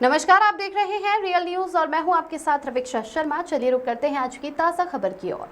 नमस्कार, आप देख रहे हैं रियल न्यूज और मैं हूं आपके साथ रवीक्षा शर्मा। चलिए रुक करते हैं आज की ताजा खबर की ओर।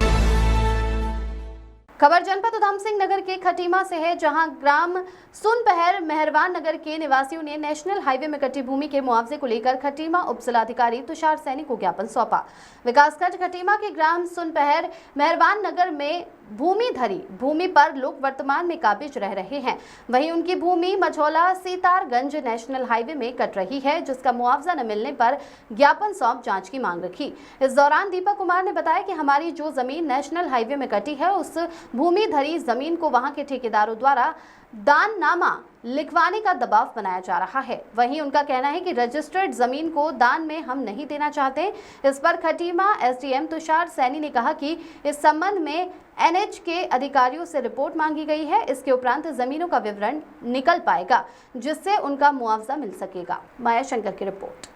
खबर जनपद उधम सिंह नगर के खटीमा से है, जहां ग्राम सुनपहर मेहरबान नगर के निवासियों ने नेशनल हाईवे में कटी भूमि के मुआवजे को लेकर खटीमा उप जिलाधिकारी तुषार सैनी को ज्ञापन सौंपा। विकासखंड खटीमा के ग्राम सुनपहर मेहरबान नगर में भूमि पर लोग वर्तमान में काबिज रह रहे हैं। वहीं उनकी भूमि मझौला सीतारगंज नेशनल हाईवे में कट रही है, जिसका मुआवजा न मिलने पर ज्ञापन सौंप जांच की मांग रखी। इस दौरान दीपक कुमार ने बताया कि हमारी जो जमीन नेशनल हाईवे में कटी है, उस भूमिधरी जमीन को वहां के ठेकेदारों द्वारा दाननामा लिखवाने का दबाव बनाया जा रहा है। वहीं उनका कहना है कि रजिस्टर्ड जमीन को दान में हम नहीं देना चाहते। इस पर खटीमा एसडीएम तुषार सैनी ने कहा कि इस संबंध में एनएच के अधिकारियों से रिपोर्ट मांगी गई है। इसके उपरांत जमीनों का विवरण निकल पाएगा, जिससे उनका मुआवजा मिल सकेगा। माया शंकर की रिपोर्ट।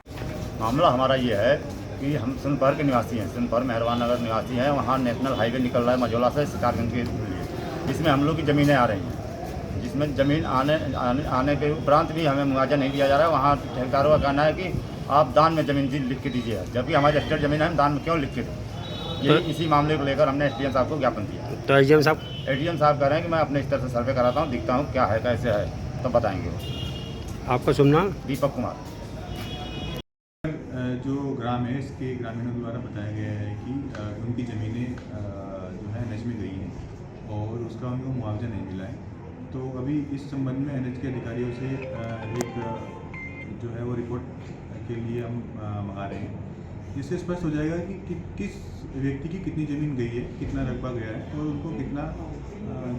मामला हमारा ये है कि हम सुनपहर के निवासी हैं, सुनपहर मेहरबान नगर निवासी हैं। वहाँ नेशनल हाईवे निकल रहा है मझौला से सितारगंज के लिए, जिसमें हम लोग की ज़मीनें आ रही हैं, जिसमें ज़मीन आने के उपरांत भी हमें मुआवजा नहीं दिया जा रहा है। वहाँ ठेकेदारों का कहना है कि आप दान में ज़मीन लिख के दीजिए, जबकि हमारी रजिस्टर्ड ज़मीन है, हम दान में क्यों लिख के दें। इसी मामले को लेकर हमने एसडीएम साहब को ज्ञापन दिया। तो एसडीएम साहब कह रहे हैं कि मैं अपने स्तर से सर्वे कराता हूँ, दिखता हूँ क्या है कैसे है, तो बताएंगे। आपका शुभ नाम? दीपक कुमार। जो ग्राम है, इसके ग्रामीणों द्वारा बताया गया है कि उनकी ज़मीनें जो है एनएच में गई हैं और उसका उनको मुआवजा नहीं मिला है। तो अभी इस संबंध में एनएच के अधिकारियों से एक जो है वो रिपोर्ट के लिए हम मंगा रहे हैं, जिससे स्पष्ट हो जाएगा कि किस व्यक्ति की कितनी ज़मीन गई है, कितना रकबा गया है और उनको कितना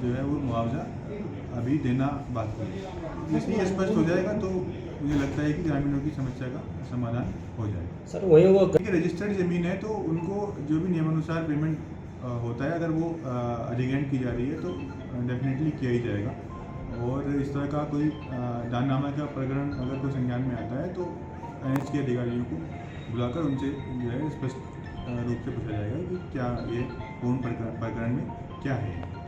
जो है वो मुआवजा अभी देना बाकी है। इसलिए स्पष्ट हो जाएगा तो मुझे लगता है कि ग्रामीणों की समस्या का समाधान हो जाएगा। सर वही वो रजिस्टर्ड ज़मीन है तो उनको जो भी नियमानुसार पेमेंट होता है, अगर वो अधिग्रहण की जा रही है तो डेफिनेटली किया ही जाएगा। और इस तरह का कोई दाननामा का प्रकरण अगर कोई संज्ञान में आता है तो एनएच के अधिकारियों को बुलाकर उनसे जो है स्पष्ट रूप से पूछा जाएगा कि क्या ये पूर्ण प्रकरण में क्या है।